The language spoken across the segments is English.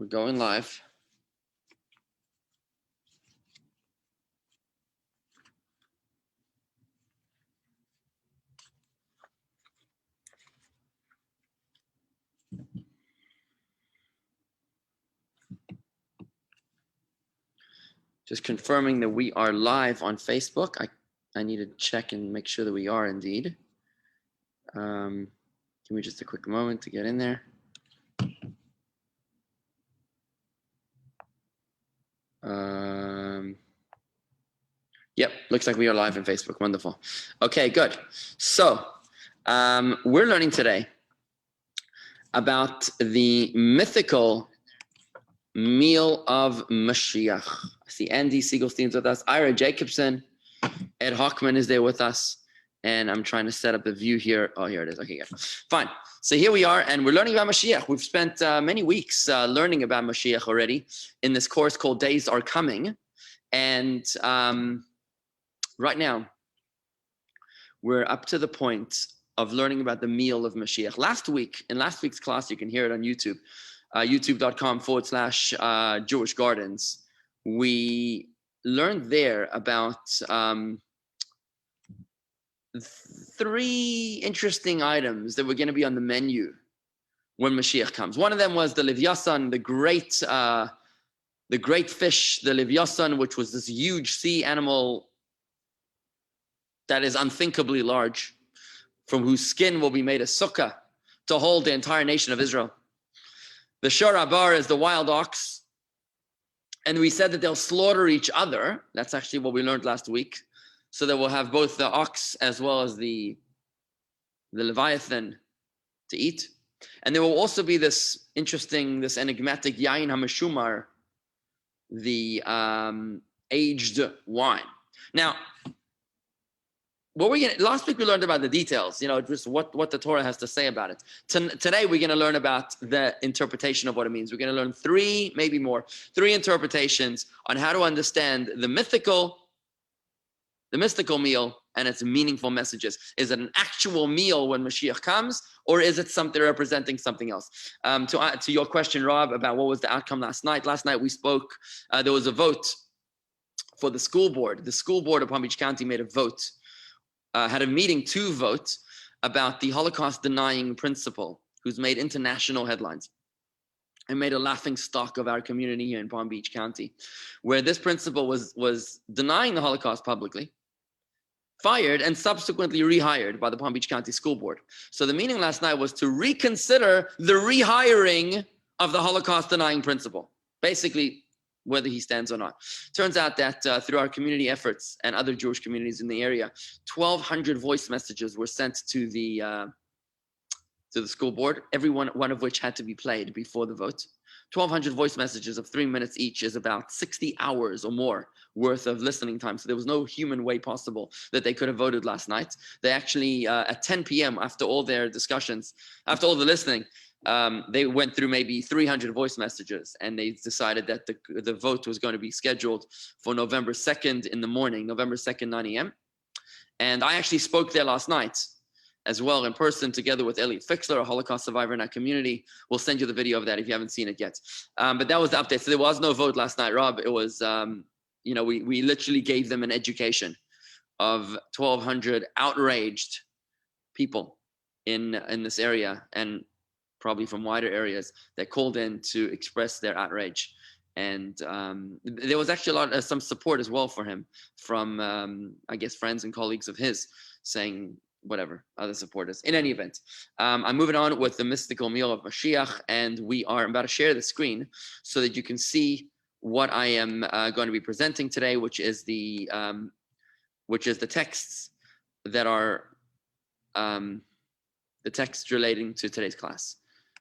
We're going live. Just confirming that we are live on Facebook. I need to check and make sure that we are indeed. Give me just a quick moment to get in there. Yep, looks like we are live on Facebook. Wonderful. Okay, good. So we're learning today about the mythical meal of Mashiach. I see Andy Siegelstein's with us. Ira Jacobson, Ed Hockman is there with us. And I'm trying to set up the view here. Oh, here it is. Okay, good. Fine. So here we are, and we're learning about Mashiach. We've spent many weeks learning about Mashiach already in this course called Days Are Coming. And right now, we're up to the point of learning about the meal of Mashiach. In last week's class, you can hear it on YouTube, youtube.com/Jewish Gardens. We learned there about 3 interesting items that were going to be on the menu when Mashiach comes. One of them was the Livyasan, the great fish, the Livyasan, which was this huge sea animal that is unthinkably large, from whose skin will be made a sukkah to hold the entire nation of Israel. The Shor Abar is the wild ox. And we said that they'll slaughter each other. That's actually what we learned last week. So that we'll have both the ox as well as the Leviathan to eat. And there will also be this enigmatic Yain HaMeshumar, the aged wine. Now, last week we learned about the details, just what the Torah has to say about it. Today we're going to learn about the interpretation of what it means. We're going to learn 3, maybe more, 3 interpretations on how to understand the mythical meal and its meaningful messages. Is it an actual meal when Mashiach comes, or is it something representing something else? To your question, Rob, about what was the outcome last night. Last night we spoke, there was a vote for the school board. The school board of Palm Beach County made a vote, had a meeting to vote about the Holocaust denying principle, who's made international headlines and made a laughing stock of our community here in Palm Beach County, where this principal was denying the Holocaust publicly, fired, and subsequently rehired by the Palm Beach County School Board. So the meeting last night was to reconsider the rehiring of the Holocaust denying principal, basically whether he stands or not. Turns out that through our community efforts and other Jewish communities in the area, 1,200 voice messages were sent to the school board, every one of which had to be played before the vote. 1,200 voice messages of 3 minutes each is about 60 hours or more worth of listening time. So there was no human way possible that they could have voted last night. They actually, at 10 p.m., after all their discussions, after all the listening, they went through maybe 300 voice messages, and they decided that the vote was going to be scheduled for November 2nd in the morning, November 2nd, 9 a.m. And I actually spoke there last night as well in person, together with Elliot Fixler, a Holocaust survivor in our community. We'll send you the video of that if you haven't seen it yet. But that was the update. So there was no vote last night, Rob. It was, we literally gave them an education of 1,200 outraged people in this area, and probably from wider areas, that called in to express their outrage. And there was actually some support as well for him from, I guess, friends and colleagues of his saying, whatever, other supporters. In any event, I'm moving on with the mystical meal of Mashiach, and I'm about to share the screen so that you can see what I am going to be presenting today, which is the texts that are the texts relating to today's class.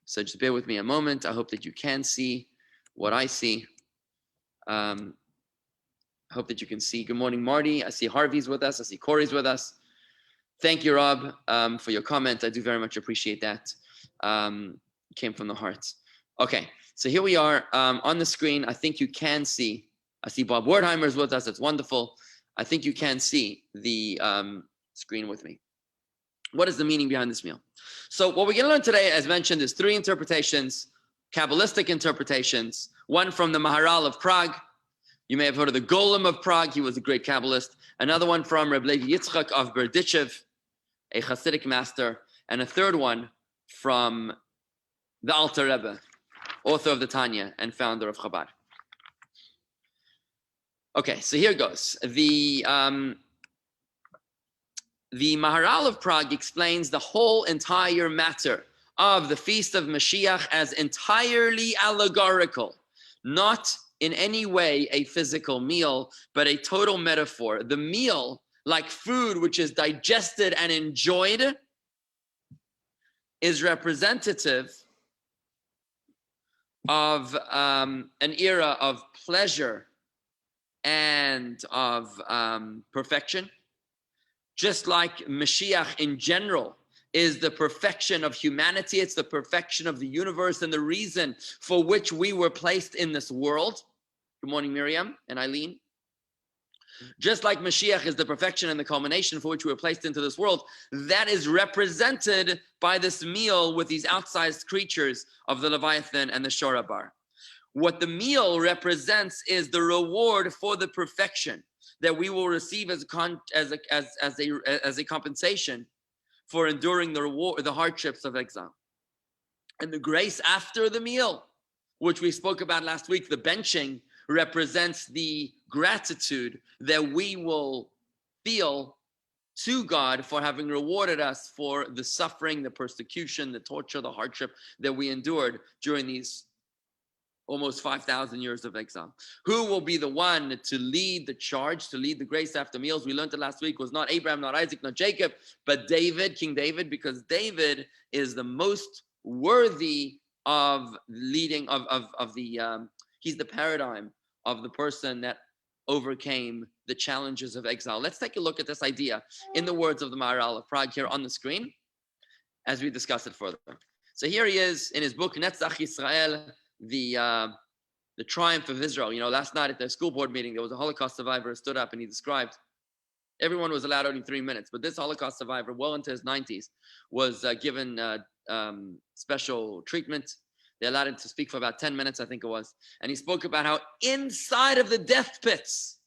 So just bear with me a moment. I hope that you can see what I see. I hope that you can see. Good morning, Marty. I see Harvey's with us. I see Corey's with us. Thank you, Rob, for your comment. I do very much appreciate that. Came from the heart. Okay, so here we are on the screen. I think you can see. I see Bob Wertheimer's with us. That's wonderful. I think you can see the screen with me. What is the meaning behind this meal? So what we're going to learn today, as mentioned, is 3 interpretations Kabbalistic interpretations, one from the Maharal of Prague. You may have heard of the Golem of Prague. He was a great Kabbalist. Another one from Rabbi Yitzchak of Berdichev, a Hasidic master. And a third one from the Alter Rebbe, author of the Tanya and founder of Chabad. Okay, so here goes. The Maharal of Prague explains the whole entire matter of the Feast of Mashiach as entirely allegorical, not in any way a physical meal, but a total metaphor. The meal, like food which is digested and enjoyed, is representative of an era of pleasure and of perfection. Just like Mashiach in general is the perfection of humanity, it's the perfection of the universe and the reason for which we were placed in this world. Good morning, Miriam and Eileen. Just like Mashiach is the perfection and the culmination for which we were placed into this world, that is represented by this meal with these outsized creatures of the Leviathan and the Shorabar. What the meal represents is the reward for the perfection that we will receive as a compensation for enduring the hardships of exile. And the grace after the meal, which we spoke about last week, the benching, represents the gratitude that we will feel to God for having rewarded us for the suffering, the persecution, the torture, the hardship that we endured during these almost 5,000 years of exile. Who will be the one to lead the charge, to lead the grace after meals? We learned it last week, was not Abraham, not Isaac, not Jacob, but David, King David, because David is the most worthy of leading, he's the paradigm of the person that overcame the challenges of exile. Let's take a look at this idea in the words of the Maharal of Prague here on the screen as we discuss it further. So here he is in his book, Netzach Yisrael, the triumph of Israel. You know, last night at the school board meeting, there was a Holocaust survivor who stood up and he described, everyone was allowed only 3 minutes, but this Holocaust survivor, well into his 90s, was given special treatment. They allowed him to speak for about 10 minutes, I think it was. And he spoke about how inside of the death pits,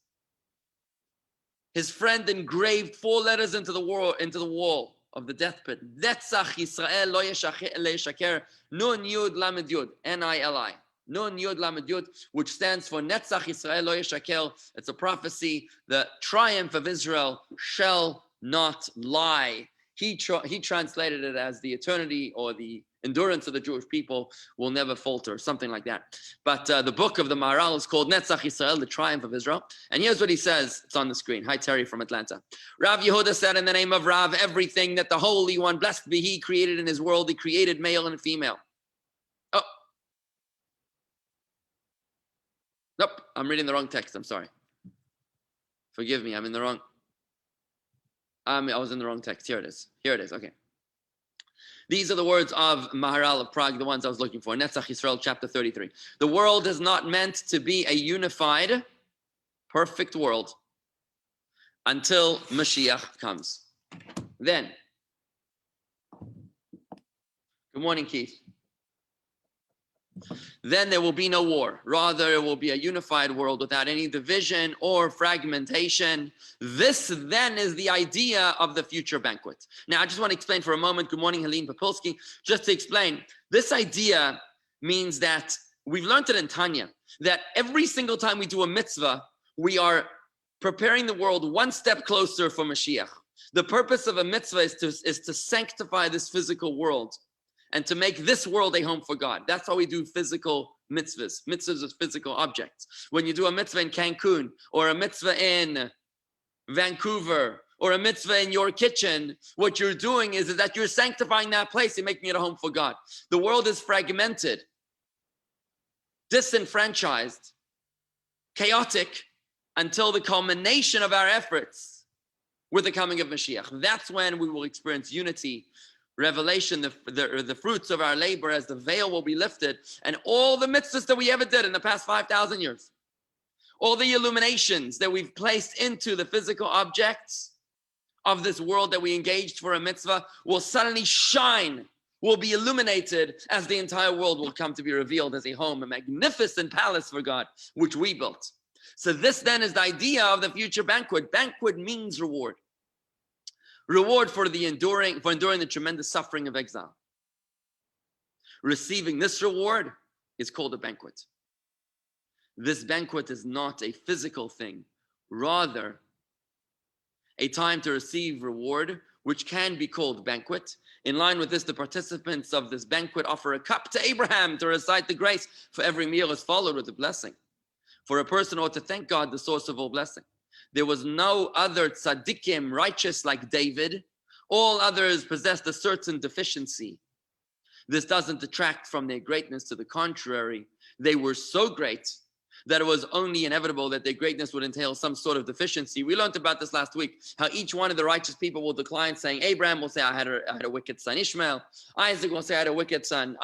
his friend engraved 4 letters into the wall of the death pit. Netzach Yisrael lo yeshaker, Nun Yud Lamed Yud, N-I-L-I. Nun Yud Lamed Yud, which stands for Netzach Yisrael lo yeshaker. It's a prophecy. The triumph of Israel shall not lie. He translated it as the eternity or the endurance of the Jewish people will never falter, something like that. But the book of the Maharal is called Netzach Yisrael, the triumph of Israel. And here's what he says. It's on the screen. Hi, Terry from Atlanta. Rav Yehuda said, in the name of Rav, everything that the Holy One, blessed be He, created in His world, He created male and female. Oh. Nope, I'm reading the wrong text. I'm sorry. Forgive me, I'm in the wrong. I was in the wrong text. Here it is. Here it is. Okay. These are the words of Maharal of Prague, the ones I was looking for. Netzach Yisrael, chapter 33. The world is not meant to be a unified, perfect world until Mashiach comes. Then, good morning, Keith. Then there will be no war. Rather, it will be a unified world without any division or fragmentation. This then is the idea of the future banquet. Now, I just want to explain for a moment. Good morning, Helene Popolsky. Just to explain, this idea means that we've learned it in Tanya, that every single time we do a mitzvah, we are preparing the world one step closer for Mashiach. The purpose of a mitzvah is to sanctify this physical world and to make this world a home for God. That's how we do physical mitzvahs. Mitzvahs is physical objects. When you do a mitzvah in Cancun, or a mitzvah in Vancouver, or a mitzvah in your kitchen, what you're doing is that you're sanctifying that place and making it a home for God. The world is fragmented, disenfranchised, chaotic, until the culmination of our efforts with the coming of Mashiach. That's when we will experience unity, revelation, the fruits of our labor, as the veil will be lifted, and all the mitzvahs that we ever did in the past 5,000 years, all the illuminations that we've placed into the physical objects of this world that we engaged for a mitzvah will suddenly shine will be illuminated as the entire world will come to be revealed as a home, a magnificent palace for God, which we built. So this then is the idea of the future banquet. Banquet means reward. Reward for enduring the tremendous suffering of exile. Receiving this reward is called a banquet. This banquet is not a physical thing, rather a time to receive reward, which can be called banquet. In line with this, the participants of this banquet offer a cup to Abraham to recite the grace, for every meal is followed with a blessing. For a person ought to thank God, the source of all blessing. There was no other tzaddikim righteous like David. All others possessed a certain deficiency. This doesn't detract from their greatness. To the contrary, they were so great that it was only inevitable that their greatness would entail some sort of deficiency. We learned about this last week, how each one of the righteous people will decline, saying, Abraham will say, I had a wicked son, Ishmael. Isaac will say, I had a wicked son,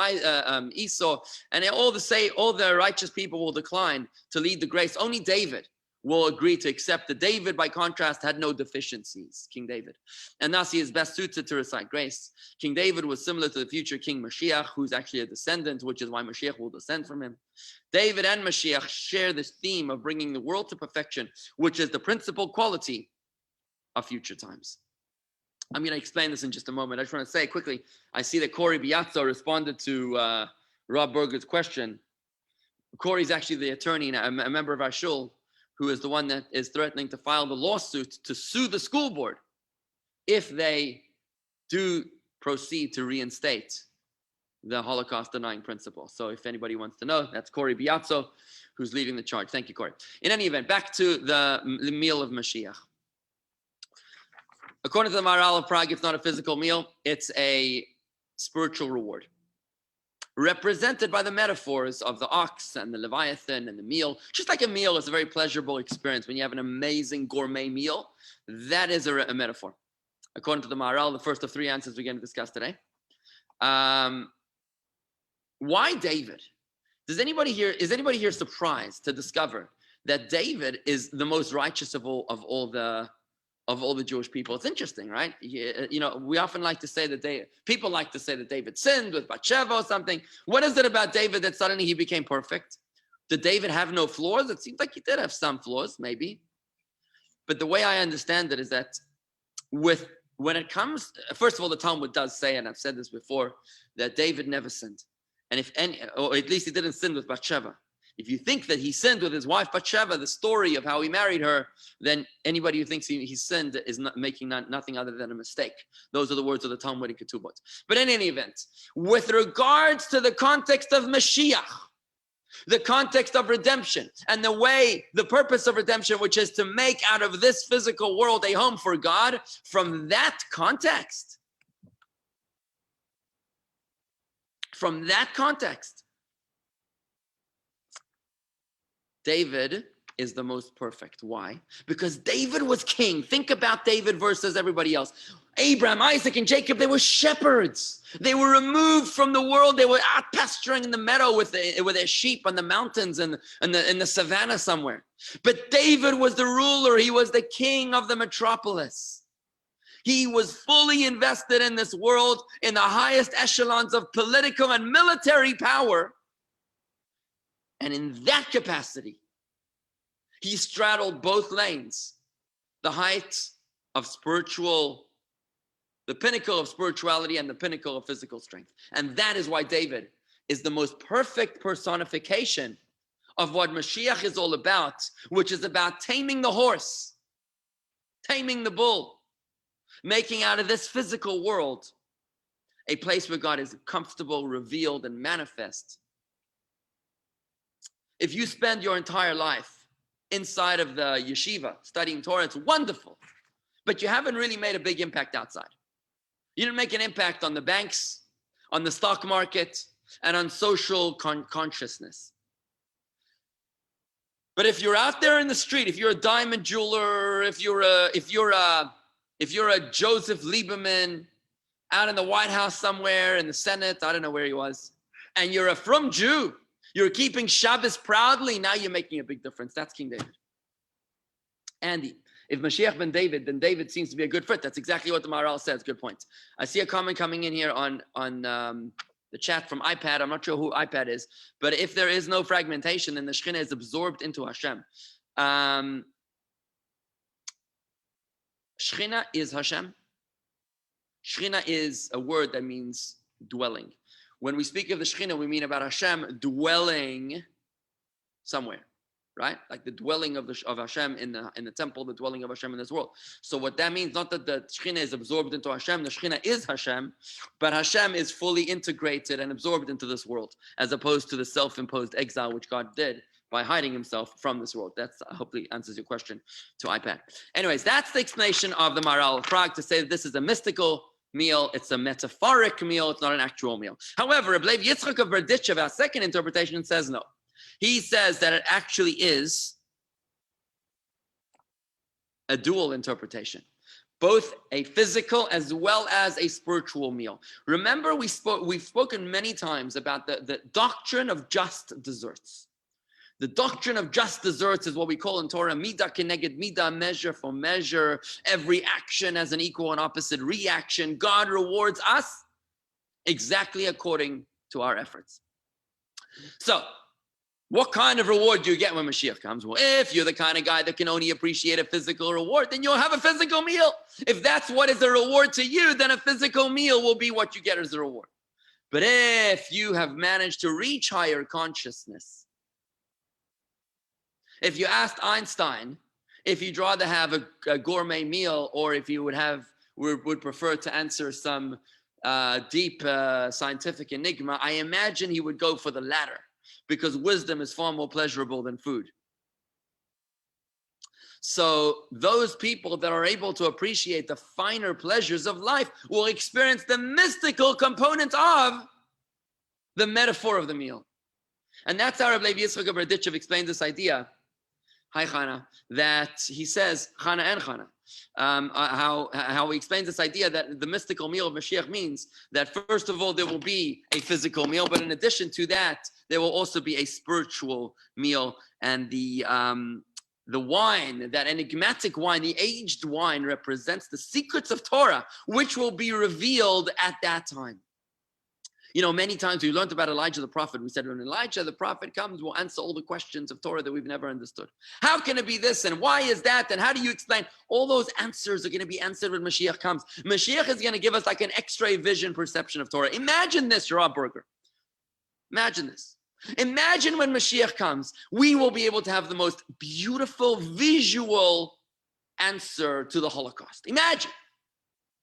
Esau. And all the righteous people will decline to lead the grace. Only David will agree to accept that. David, by contrast, had no deficiencies, King David. And thus he is best suited to recite grace. King David was similar to the future King Mashiach, who's actually a descendant, which is why Mashiach will descend from him. David and Mashiach share this theme of bringing the world to perfection, which is the principal quality of future times. I'm going to explain this in just a moment. I just want to say quickly, I see that Corey Biazzo responded to Rob Berger's question. Corey's actually the attorney, a member of our shul, who is the one that is threatening to file the lawsuit to sue the school board if they do proceed to reinstate the Holocaust denying principle. So if anybody wants to know, that's Corey Biazzo, who's leading the charge. Thank you, Corey. In any event, back to the meal of Mashiach. According to the Maharal of Prague, it's not a physical meal, it's a spiritual reward, represented by the metaphors of the ox and the Leviathan and the meal. Just like a meal is a very pleasurable experience. When you have an amazing gourmet meal, that is a metaphor. According to the Maharal, the first of three answers we're going to discuss today. Why David? Is anybody here surprised to discover that David is the most righteous of all the Jewish people? It's interesting, right? You know, we often like to say that people like to say that David sinned with Bathsheba or something. What is it about David that suddenly he became perfect? Did David have no flaws? It seems like he did have some flaws, maybe. But the way I understand it is that when it comes, first of all, the Talmud does say, and I've said this before, that David never sinned. And or at least he didn't sin with Bathsheba. If you think that he sinned with his wife Bathsheba, the story of how he married her, then anybody who thinks he sinned is not making nothing other than a mistake. Those are the words of the Talmud in Ketubot. But in any event, with regards to the context of Mashiach, the context of redemption, and the purpose of redemption, which is to make out of this physical world a home for God, from that context, David is the most perfect. Why? Because David was king. Think about David versus everybody else. Abraham, Isaac, and Jacob, they were shepherds. They were removed from the world. They were out pasturing in the meadow with their sheep on the mountains and in the savannah somewhere. But David was the ruler. He was the king of the metropolis. He was fully invested in this world, in the highest echelons of political and military power. And in that capacity, he straddled both lanes, the height of the pinnacle of spirituality and the pinnacle of physical strength. And that is why David is the most perfect personification of what Mashiach is all about, which is about taming the horse, taming the bull, making out of this physical world a place where God is comfortable, revealed, and manifest. If you spend your entire life inside of the yeshiva studying Torah, it's wonderful, but you haven't really made a big impact outside. You didn't make an impact on the banks, on the stock market, and on social consciousness. But if you're out there in the street, if you're a diamond jeweler, if you're a Joseph Lieberman out in the White House somewhere, in the Senate, I don't know where he was, and you're a frum Jew, you're keeping Shabbos proudly, now you're making a big difference. That's King David. Andy, If Mashiach ben David, then David seems to be a good fit. That's exactly what the Maharal says. Good point. I see a comment coming in here on the chat from iPad. I'm not sure who iPad is, but if there is no fragmentation, then the Shekhinah is absorbed into Hashem. Shekhinah is Hashem. Shekhinah is a word that means dwelling. When we speak of the Shekhinah, we mean about Hashem dwelling somewhere, right? Like the dwelling of Hashem in the temple, the dwelling of Hashem in this world. So what that means, not that the Shekhinah is absorbed into Hashem, the Shekhinah is Hashem, but Hashem is fully integrated and absorbed into this world, as opposed to the self-imposed exile which God did by hiding himself from this world. That's hopefully answers your question to iPad. Anyways, that's the explanation of the Maharal of Prague, to say that this is a mystical meal. It's a metaphoric meal. It's not an actual meal. However, Rabbi Yitzchak of Berditchev, our second interpretation, says no. He says that it actually is a dual interpretation, both a physical as well as a spiritual meal. Remember, we've spoken many times about the doctrine of just desserts. The doctrine of just desserts is what we call in Torah midah keneged midah, measure for measure. Every action has an equal and opposite reaction. God rewards us exactly according to our efforts. So, what kind of reward do you get when Mashiach comes? Well, if you're the kind of guy that can only appreciate a physical reward, then you'll have a physical meal. If that's what is a reward to you, then a physical meal will be what you get as a reward. But if you have managed to reach higher consciousness, if you asked Einstein if you'd rather have a gourmet meal or if you would prefer to answer some deep scientific enigma, I imagine he would go for the latter, because wisdom is far more pleasurable than food. So those people that are able to appreciate the finer pleasures of life will experience the mystical component of the metaphor of the meal. And that's how Rabbi Yitzchak of Berditchev explains this idea. Hi, Chana. That he says, Chana and Chana, how he explains this idea that the mystical meal of Mashiach means that, first of all, there will be a physical meal, but in addition to that, there will also be a spiritual meal. And the wine, that enigmatic wine, the aged wine, represents the secrets of Torah, which will be revealed at that time. You know, many times we learned about Elijah the prophet. We said, when Elijah the prophet comes, we'll answer all the questions of Torah that we've never understood. How can it be this? And why is that? And how do you explain? All those answers are going to be answered when Mashiach comes. Mashiach is going to give us like an X-ray vision perception of Torah. Imagine this, Rob Berger. Imagine this. Imagine when Mashiach comes, we will be able to have the most beautiful visual answer to the Holocaust. Imagine.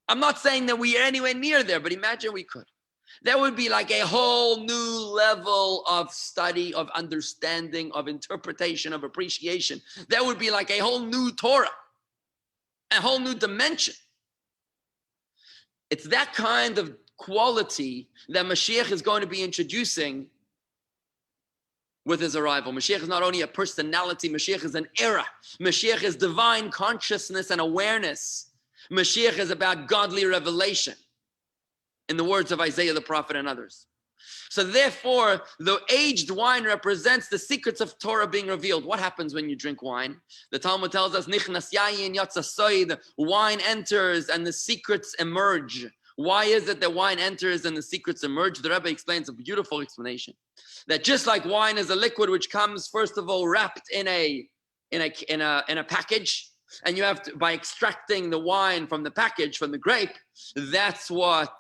I'm not saying that we are anywhere near there, but imagine we could. That would be like a whole new level of study, of understanding, of interpretation, of appreciation. That would be like a whole new Torah, a whole new dimension. It's that kind of quality that Mashiach is going to be introducing with his arrival. Mashiach is not only a personality, Mashiach is an era. Mashiach is divine consciousness and awareness. Mashiach is about godly revelation, in the words of Isaiah the prophet and others. So therefore, the aged wine represents the secrets of Torah being revealed. What happens when you drink wine? The Talmud tells us, Nichnas yayin yatsa soid, wine enters and the secrets emerge. Why is it that wine enters and the secrets emerge? The Rabbi explains a beautiful explanation. That just like wine is a liquid which comes, first of all, wrapped in a package, and you have to, by extracting the wine from the package, from the grape, that's what...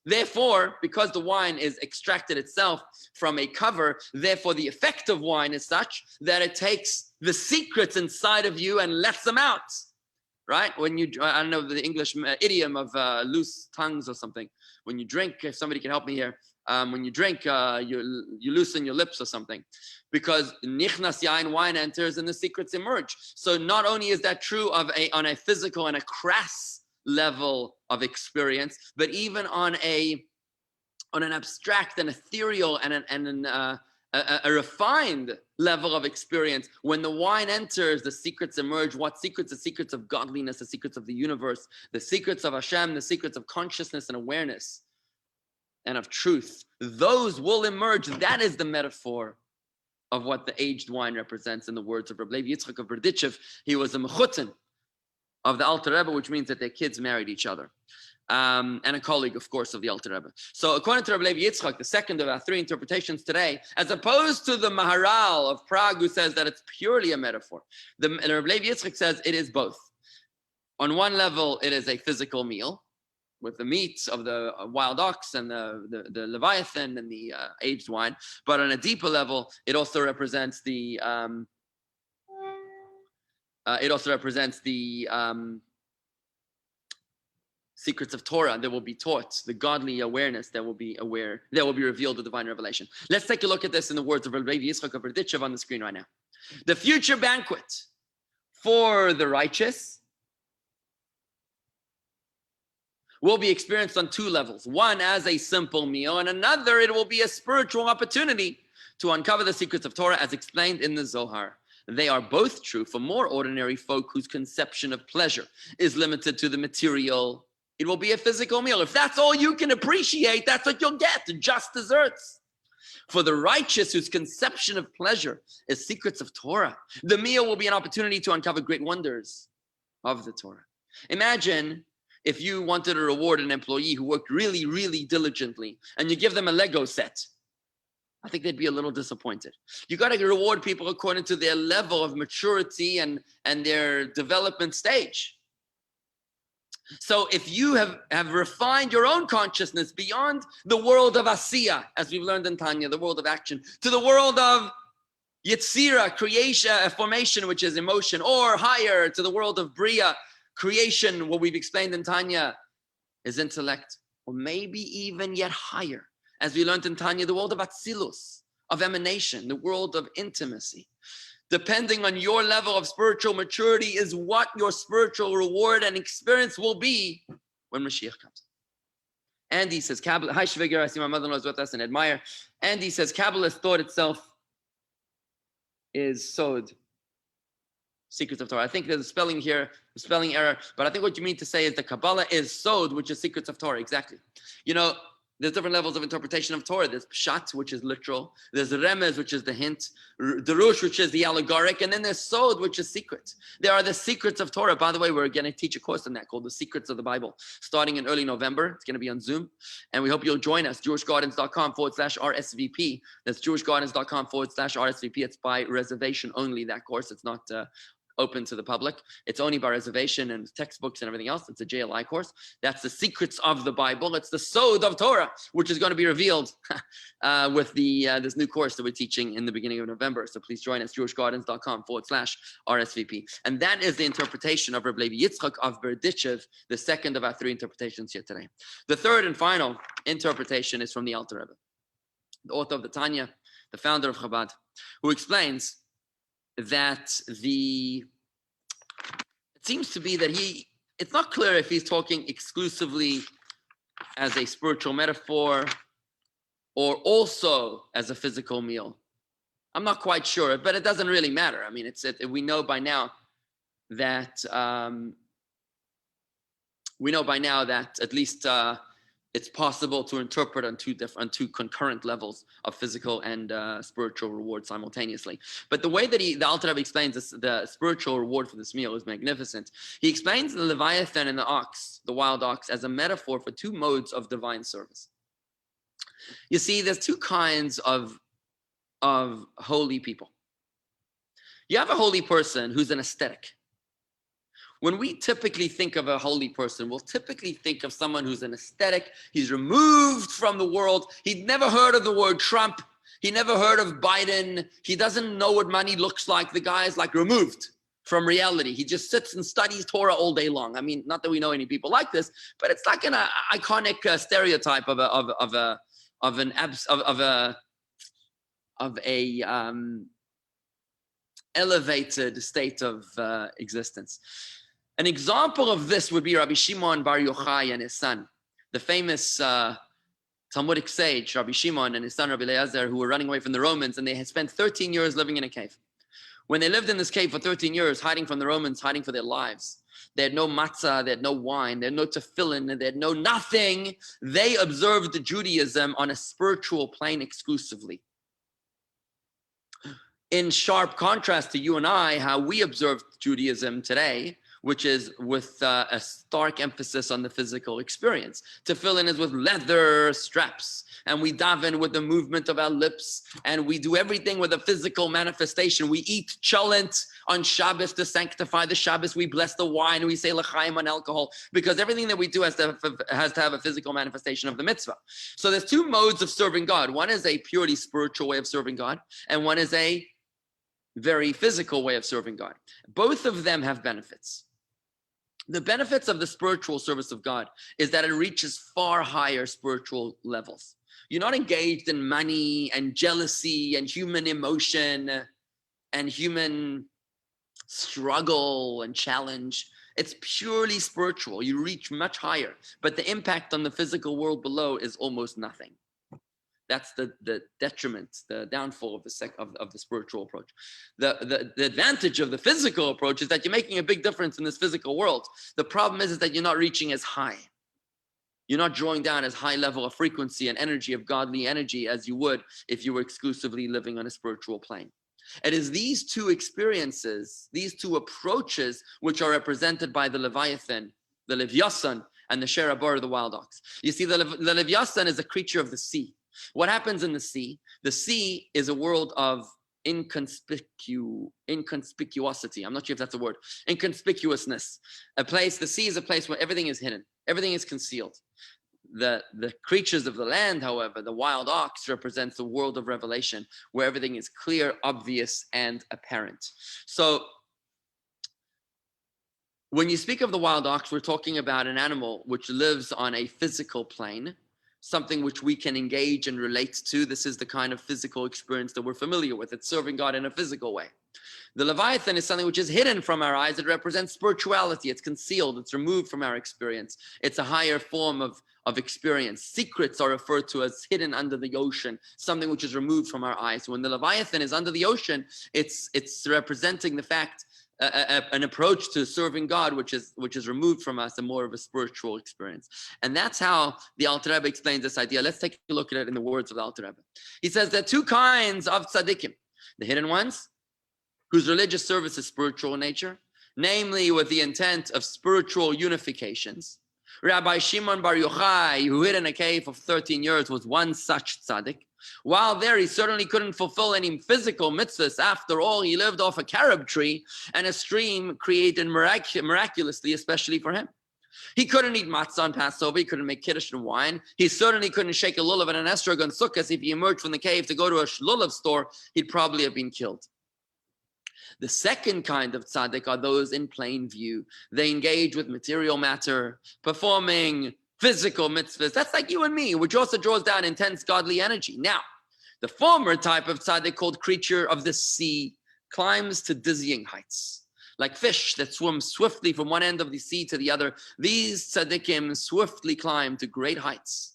Therefore, because the wine is extracted itself from a cover, therefore the effect of wine is such that it takes the secrets inside of you and lets them out, right? When you, I don't know the English idiom of loose tongues or something. When you drink, if somebody can help me here, when you drink, you loosen your lips or something. Because nichnas yain, wine enters and the secrets emerge. So not only is that true on a physical and a crass level of experience, but even on an abstract and ethereal and a refined level of experience, when the wine enters, the secrets emerge. What secrets? The secrets of godliness, the secrets of the universe, the secrets of Hashem, the secrets of consciousness and awareness and of truth. Those will emerge. That is the metaphor of what the aged wine represents in the words of Rabbi Yitzchak of Berditchev. He was a mechutin. of the Alter Rebbe, which means that their kids married each other. And a colleague, of course, of the Alter Rebbe. So according to Rabbi Levi Yitzchak, the second of our three interpretations today, as opposed to the Maharal of Prague, who says that it's purely a metaphor, the Rabbi Levi Yitzchak says it is both. On one level, it is a physical meal with the meat of the wild ox and the Leviathan and the aged wine. But on a deeper level, it also represents the secrets of Torah that will be taught, the godly awareness that will be revealed, the divine revelation. Let's take a look at this in the words of Rabbi Yitzchak of Berditchev on the screen right now. The future banquet for the righteous will be experienced on two levels. One, as a simple meal, and another, it will be a spiritual opportunity to uncover the secrets of Torah as explained in the Zohar. They are both true for more ordinary folk whose conception of pleasure is limited to the material. It will be a physical meal. If that's all you can appreciate, that's what you'll get, just desserts. For the righteous whose conception of pleasure is secrets of Torah, the meal will be an opportunity to uncover great wonders of the Torah. Imagine if you wanted to reward an employee who worked really, really diligently, and you give them a Lego set. I think they'd be a little disappointed. You got to reward people according to their level of maturity and their development stage. So if you have refined your own consciousness beyond the world of Asiya, as we've learned in Tanya, the world of action, to the world of Yetzira, creation, formation, which is emotion, or higher to the world of Bria, creation, what we've explained in Tanya, is intellect, or maybe even yet higher. As we learned in Tanya, the world of Atzilus, of emanation, the world of intimacy. Depending on your level of spiritual maturity is what your spiritual reward and experience will be when Mashiach comes. Andy says, Kabbalah, hi Shvigar, I see my mother-in-law is with us and admire. Andy says, Kabbalah's thought itself is sod. Secrets of Torah. I think there's a spelling here, a spelling error, but I think what you mean to say is the Kabbalah is sod, which is secrets of Torah. Exactly. You know, there's different levels of interpretation of Torah. There's pshat, which is literal. There's remez, which is the hint. Derush, which is the allegoric. And then there's sod, which is secret. There are the secrets of Torah. By the way, we're going to teach a course on that called The Secrets of the Bible, starting in early November. It's going to be on Zoom. And we hope you'll join us, jewishgardens.com/RSVP. That's jewishgardens.com/RSVP. It's by reservation only, that course. It's not open to the public. It's only by reservation and textbooks and everything else. It's a JLI course. That's the secrets of the Bible. It's the sod of Torah, which is going to be revealed with the this new course that we're teaching in the beginning of November. So please join us, jewishgardens.com/RSVP. And that is the interpretation of Rabbi Levi Yitzchak of Berditchev, the second of our three interpretations here today. The third and final interpretation is from the Alter Rebbe, the author of the Tanya, the founder of Chabad, who explains that it seems to be that it's not clear if he's talking exclusively as a spiritual metaphor or also as a physical meal. I'm not quite sure, but it doesn't really matter. I mean, we know by now that at least it's possible to interpret on two concurrent levels of physical and spiritual reward simultaneously. But the way that the Alter Rebbe explains this, the spiritual reward for this meal is magnificent. He explains the Leviathan and the ox, the wild ox, as a metaphor for two modes of divine service. You see, there's two kinds of holy people. You have a holy person who's an ascetic. When we typically think of a holy person, we'll typically think of someone who's an ascetic. He's removed from the world. He'd never heard of the word Trump. He never heard of Biden. He doesn't know what money looks like. The guy is like removed from reality. He just sits and studies Torah all day long. I mean, not that we know any people like this, but it's like an iconic stereotype of a elevated state of existence. An example of this would be Rabbi Shimon Bar Yochai and his son, the famous Talmudic sage, Rabbi Shimon and his son, Rabbi Eliezer, who were running away from the Romans, and they had spent 13 years living in a cave. When they lived in this cave for 13 years, hiding from the Romans, hiding for their lives, they had no matzah, they had no wine, they had no tefillin, they had no nothing. They observed Judaism on a spiritual plane exclusively. In sharp contrast to you and I, how we observe Judaism today, which is with a stark emphasis on the physical experience. Tefillin is with leather straps, and we daven with the movement of our lips, and we do everything with a physical manifestation. We eat cholent on Shabbos to sanctify the Shabbos. We bless the wine, we say l'chaim on alcohol, because everything that we do has to have a physical manifestation of the mitzvah. So there's two modes of serving God. One is a purely spiritual way of serving God, and one is a very physical way of serving God. Both of them have benefits. The benefits of the spiritual service of God is that it reaches far higher spiritual levels. You're not engaged in money and jealousy and human emotion and human struggle and challenge. It's purely spiritual. You reach much higher, but the impact on the physical world below is almost nothing. That's the detriment, the downfall of the spiritual approach. The advantage of the physical approach is that you're making a big difference in this physical world. The problem is that you're not reaching as high. You're not drawing down as high level of frequency and energy of godly energy as you would if you were exclusively living on a spiritual plane. It is these two experiences, these two approaches, which are represented by the Leviathan, the Leviathan, and the Sherabar, the wild ox. You see, the Leviathan is a creature of the sea. What happens in the sea? The sea is a world of inconspicuosity. I'm not sure if that's a word. Inconspicuousness. The sea is a place where everything is hidden. Everything is concealed. The creatures of the land, however, the wild ox represents the world of revelation, where everything is clear, obvious, and apparent. So when you speak of the wild ox, we're talking about an animal which lives on a physical plane, something which we can engage and relate to. This is the kind of physical experience that we're familiar with. It's serving God in a physical way. The Leviathan is something which is hidden from our eyes. It represents spirituality. It's concealed. It's removed from our experience. It's a higher form of experience. Secrets are referred to as hidden under the ocean, something which is removed from our eyes. When the Leviathan is under the ocean, it's representing the fact, an approach to serving God, which is removed from us, and more of a spiritual experience. And that's how the Alter Rebbe explains this idea. Let's take a look at it in the words of the Alter Rebbe. He says there are two kinds of tzaddikim: the hidden ones, whose religious service is spiritual in nature, namely with the intent of spiritual unifications. Rabbi Shimon Bar Yochai, who hid in a cave for 13 years, was one such tzaddik. While there, he certainly couldn't fulfill any physical mitzvahs. After all, he lived off a carob tree and a stream created miraculously, especially for him. He couldn't eat matzah on Passover. He couldn't make kiddush and wine. He certainly couldn't shake a lulav and an esrog on Sukkot. If he emerged from the cave to go to a lulav store, he'd probably have been killed. The second kind of tzaddik are those in plain view. They engage with material matter, performing physical mitzvahs. That's like you and me, which also draws down intense godly energy. Now, the former type of tzaddik, called creature of the sea, climbs to dizzying heights. Like fish that swim swiftly from one end of the sea to the other, these tzaddikim swiftly climb to greater heights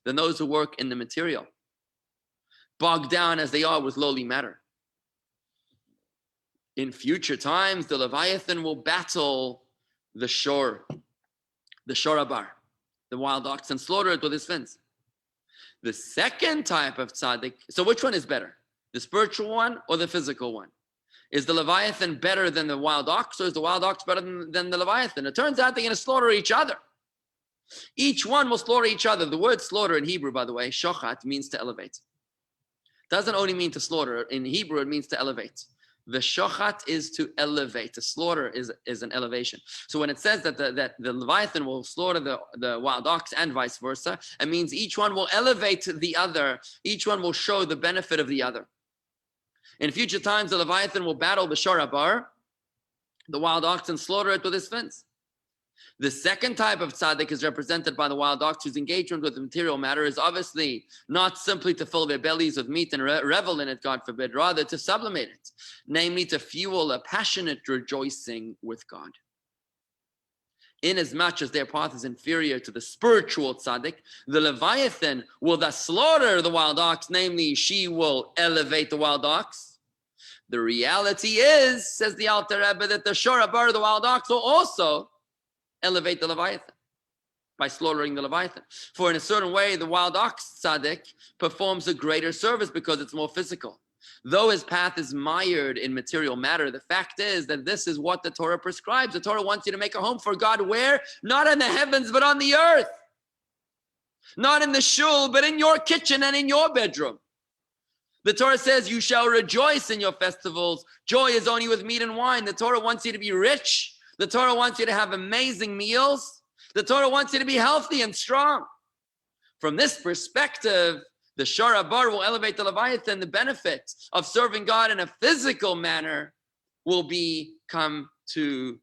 than those who work in the material, bogged down as they are with lowly matter. In future times, the Leviathan will battle the shorabar, the wild ox, and slaughter it with his fins. The second type of tzaddik, so which one is better? The spiritual one or the physical one? Is the Leviathan better than the wild ox, or is the wild ox better than the Leviathan? It turns out they're going to slaughter each other. Each one will slaughter each other. The word slaughter in Hebrew, by the way, shochat, means to elevate. Doesn't only mean to slaughter. In Hebrew, it means to elevate. The shochat is to elevate. The slaughter is an elevation. So when it says that the Leviathan will slaughter the wild ox and vice versa, it means each one will elevate the other. Each one will show the benefit of the other. In future times, the Leviathan will battle the shorabar, the wild ox, and slaughter it with his fins. The second type of tzaddik is represented by the wild ox, whose engagement with the material matter is obviously not simply to fill their bellies with meat and revel in it, God forbid, rather to sublimate it, namely to fuel a passionate rejoicing with God. Inasmuch as their path is inferior to the spiritual tzaddik, the Leviathan will thus slaughter the wild ox, namely she will elevate the wild ox. The reality is, says the Alter Rebbe, that the shorabar, the wild ox, will also elevate the Leviathan by slaughtering the Leviathan. For in a certain way, the wild ox tzaddik performs a greater service because it's more physical. Though his path is mired in material matter, the fact is that this is what the Torah prescribes. The Torah wants you to make a home for God where? Not in the heavens, but on the earth. Not in the shul, but in your kitchen and in your bedroom. The Torah says you shall rejoice in your festivals. Joy is only with meat and wine. The Torah wants you to be rich. The Torah wants you to have amazing meals. The Torah wants you to be healthy and strong. From this perspective, the Shor Bar will elevate the Leviathan. The benefit of serving God in a physical manner will come to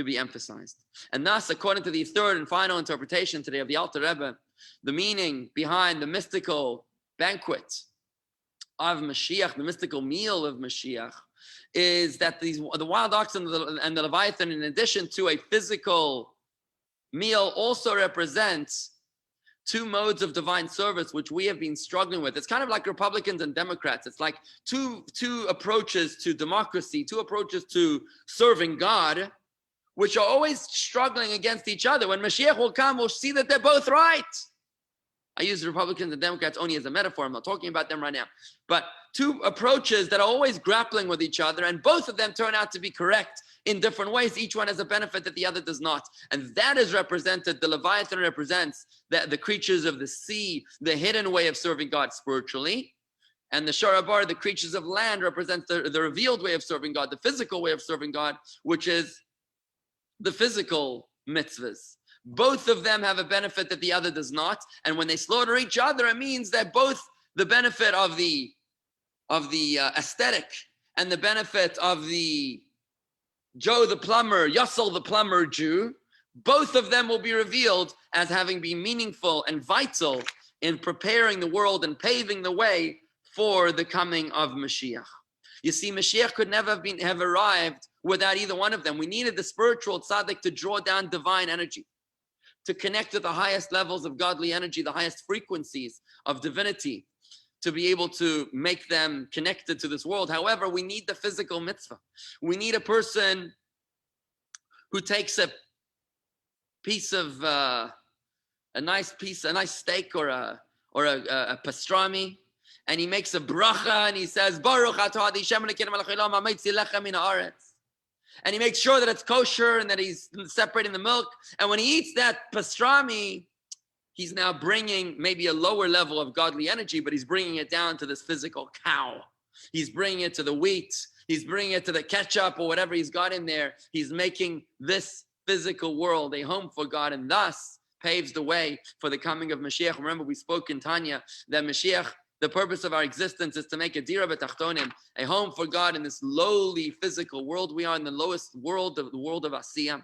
be emphasized. And thus, according to the third and final interpretation today of the Alter Rebbe, the meaning behind the mystical banquet of Mashiach, the mystical meal of Mashiach, is that the wild ox and the Leviathan, in addition to a physical meal, also represents two modes of divine service, which we have been struggling with. It's kind of like Republicans and Democrats. It's like two approaches to democracy, two approaches to serving God, which are always struggling against each other. When Mashiach will come, we'll see that they're both right. I use Republicans and Democrats only as a metaphor. I'm not talking about them right now. But two approaches that are always grappling with each other, and both of them turn out to be correct in different ways. Each one has a benefit that the other does not. And that is represented, the Leviathan represents the creatures of the sea, the hidden way of serving God spiritually. And the Shor Bar, the creatures of land, represents the revealed way of serving God, the physical way of serving God, which is the physical mitzvahs. Both of them have a benefit that the other does not. And when they slaughter each other, it means that both the benefit of the aesthetic and the benefit of the Joe the plumber, Yussel the plumber Jew, both of them will be revealed as having been meaningful and vital in preparing the world and paving the way for the coming of Mashiach. You see, Mashiach could never have arrived without either one of them. We needed the spiritual tzaddik to draw down divine energy, to connect to the highest levels of godly energy, the highest frequencies of divinity, to be able to make them connected to this world. However, we need the physical mitzvah. We need a person who takes a piece of a nice steak or a pastrami, and he makes a bracha and he says, Baruch atah Hashem Elokeinu melech haolam hamotzii lechem min haaretz. And he makes sure that it's kosher and that he's separating the milk. And when he eats that pastrami, he's now bringing maybe a lower level of godly energy, but he's bringing it down to this physical cow. He's bringing it to the wheat. He's bringing it to the ketchup or whatever he's got in there. He's making this physical world a home for God, and thus paves the way for the coming of Mashiach. Remember, we spoke in Tanya that Mashiach, the purpose of our existence is to make a dira b'tachtonim, a home for God in this lowly physical world. We are in the lowest world of the world of Asiyah,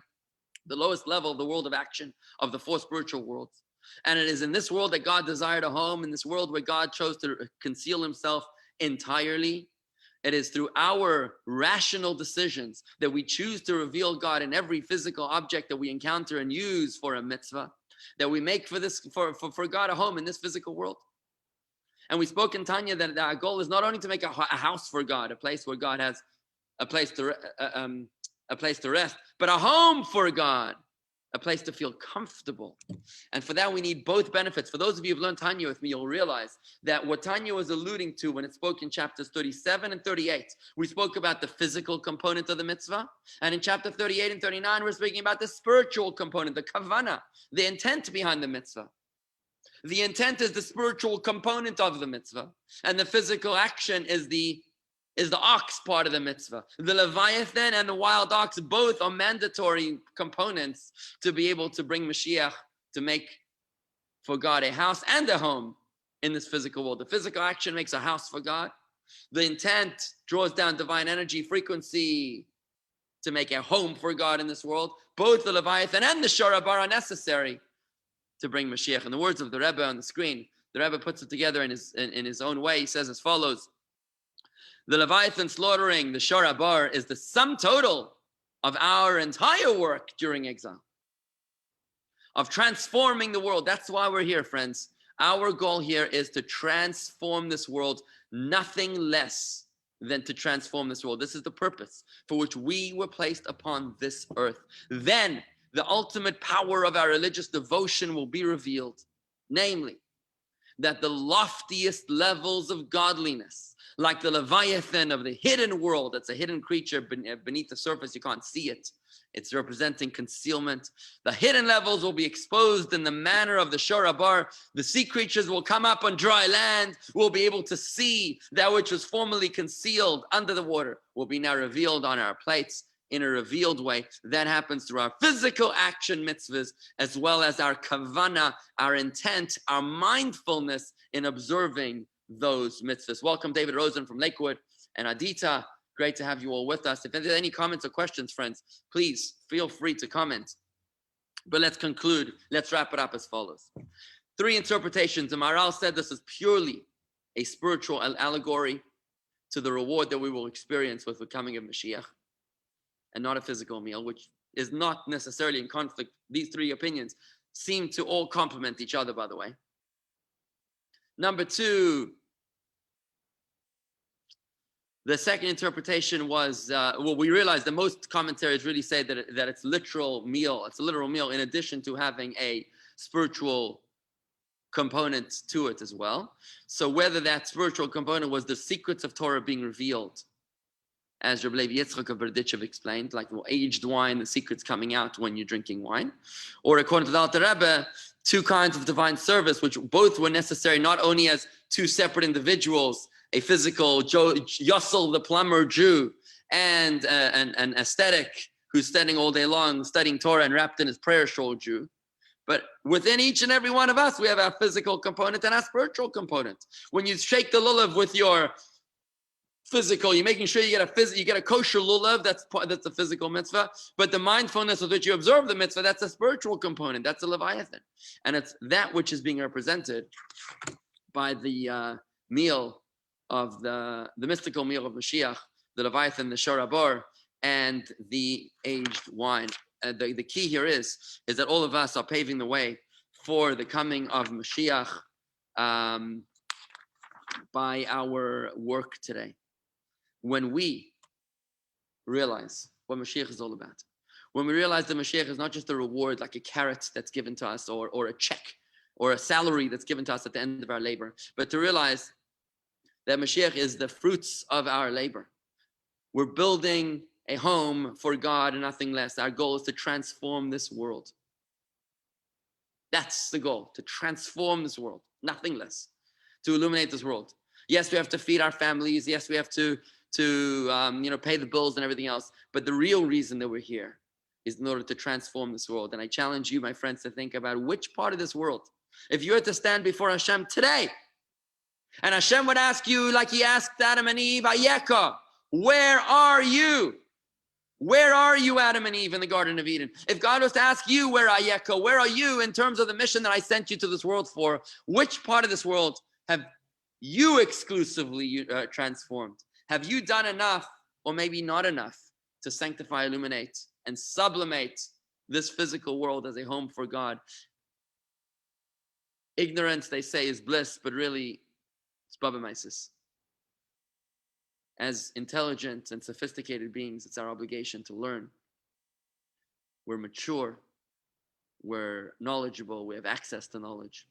the lowest level of the world of action of the four spiritual worlds. And it is in this world that God desired a home, in this world where God chose to conceal himself entirely. It is through our rational decisions that we choose to reveal God in every physical object that we encounter and use for a mitzvah, that we make for God a home in this physical world. And we spoke in Tanya that our goal is not only to make a house for God, a place where God has a place to rest, but a home for God, a place to feel comfortable. And for that, we need both benefits. For those of you who've learned Tanya with me, you'll realize that what Tanya was alluding to when it spoke in chapters 37 and 38, we spoke about the physical component of the mitzvah. And in chapter 38 and 39, we're speaking about the spiritual component, the kavanah, the intent behind the mitzvah. The intent is the spiritual component of the mitzvah, and the physical action is the ox part of the mitzvah. The Leviathan and the wild ox both are mandatory components to be able to bring Mashiach, to make for God a house and a home in this physical world. The physical action makes a house for God. The intent draws down divine energy, frequency to make a home for God in this world. Both the Leviathan and the Shor Bar are necessary to bring Mashiach. In the words of the Rebbe on the screen, the Rebbe puts it together in his own way. He says as follows: the Leviathan slaughtering the Shor Bar is the sum total of our entire work during exile, of transforming the world. That's why we're here, friends. Our goal here is to transform this world, nothing less than to transform this world. This is the purpose for which we were placed upon this earth. Then the ultimate power of our religious devotion will be revealed. Namely, that the loftiest levels of godliness, like the Leviathan of the hidden world, that's a hidden creature beneath the surface, you can't see it. It's representing concealment. The hidden levels will be exposed in the manner of the Shorabar. The sea creatures will come up on dry land. We'll be able to see that which was formerly concealed under the water will be now revealed on our plates in a revealed way. That happens through our physical action mitzvahs, as well as our kavana, our intent, our mindfulness in observing those mitzvahs. Welcome, David Rosen from Lakewood and Adita. Great to have you all with us. If there's any comments or questions, friends, please feel free to comment. But let's conclude. Let's wrap it up as follows. 3 interpretations. The Maharal said this is purely a spiritual allegory to the reward that we will experience with the coming of Mashiach, and not a physical meal, which is not necessarily in conflict. These 3 opinions seem to all complement each other, by the way. Number 2, the second interpretation was, we realized that most commentaries really say that it's literal meal. It's a literal meal in addition to having a spiritual component to it as well. So whether that spiritual component was the secrets of Torah being revealed, as Rabbi Yitzchak of Berditchev explained, like aged wine, the secrets coming out when you're drinking wine, or according to the Alter Rebbe, 2 kinds of divine service, which both were necessary not only as 2 separate individuals, a physical Yossel the plumber Jew, and an aesthetic who's studying all day long, studying Torah and wrapped in his prayer shawl Jew. But within each and every one of us, we have our physical component and our spiritual component. When you shake the lulav with your physical, you're making sure you get a kosher lulav, that's a physical mitzvah. But the mindfulness with which you observe the mitzvah, that's a spiritual component. That's a Leviathan. And it's that which is being represented by the meal of the mystical meal of Mashiach, the Leviathan, the Shorabar, and the aged wine. The key here is that all of us are paving the way for the coming of Mashiach by our work today. When we realize what Mashiach is all about, when we realize that Mashiach is not just a reward, like a carrot that's given to us, or a check, or a salary that's given to us at the end of our labor, but to realize that Mashiach is the fruits of our labor. We're building a home for God and nothing less. Our goal is to transform this world. That's the goal, to transform this world, nothing less, to illuminate this world. Yes, we have to feed our families. Yes, we have to pay the bills and everything else. But the real reason that we're here is in order to transform this world. And I challenge you, my friends, to think about which part of this world, if you were to stand before Hashem today, and Hashem would ask you, like he asked Adam and Eve, Ayeka, where are you? Where are you, Adam and Eve, in the Garden of Eden? If God was to ask you, where Ayeka, where are you in terms of the mission that I sent you to this world for, which part of this world have you exclusively transformed? Have you done enough, or maybe not enough, to sanctify, illuminate, and sublimate this physical world as a home for God? Ignorance, they say, is bliss, but really, it's Baba Mises. As intelligent and sophisticated beings, it's our obligation to learn. We're mature, we're knowledgeable, we have access to knowledge.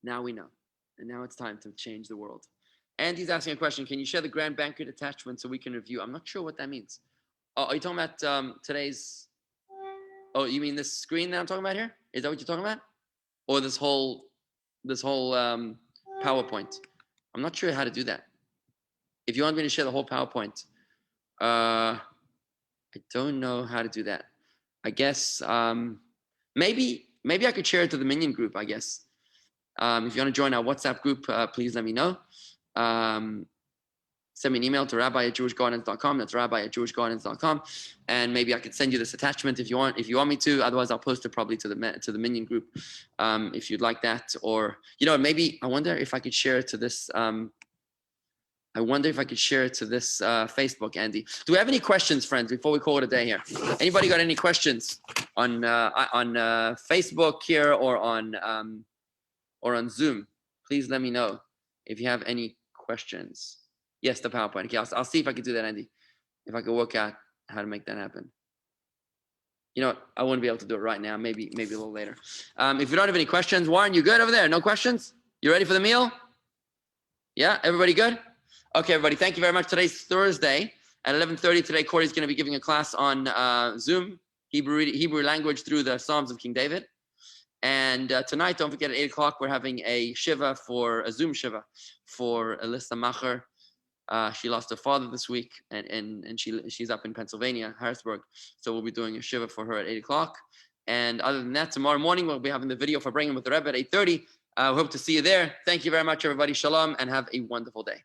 Now we know, and now it's time to change the world. And he's asking a question, can you share the Grand Banquet attachment so we can review? I'm not sure what that means. Oh, are you talking about today's, oh, you mean this screen that I'm talking about here? Is that what you're talking about? Or this whole PowerPoint? I'm not sure how to do that. If you want me to share the whole PowerPoint, I don't know how to do that. I guess maybe I could share it to the Minion group, I guess. If you want to join our WhatsApp group, please let me know. Send me an email to rabbi@jewishgardens.com. That's rabbi@jewishgardens.com. And maybe I could send you this attachment if you want me to. Otherwise, I'll post it probably to the Minion group if you'd like that. Or, maybe I wonder if I could share it to this. Facebook, Andy. Do we have any questions, friends, before we call it a day here? Anybody got any questions on Facebook here or on Zoom? Please let me know if you have any questions. Yes, the PowerPoint. Okay, I'll see if I can do that, Andy. If I can work out how to make that happen. You know what? I wouldn't be able to do it right now. Maybe a little later. If you don't have any questions, Warren, you good over there? No questions? You ready for the meal? Yeah, everybody good? Okay, everybody. Thank you very much. Today's Thursday at 11:30. Today, Corey's going to be giving a class on Zoom, Hebrew language through the Psalms of King David. And tonight, don't forget at 8 o'clock, we're having a Zoom shiva for Alyssa Macher. She lost her father this week, and she's up in Pennsylvania, Harrisburg. So we'll be doing a shiva for her at 8 o'clock. And other than that, tomorrow morning we'll be having the video for bringing with the Rebbe at 8:30. We hope to see you there. Thank you very much, everybody. Shalom, and have a wonderful day.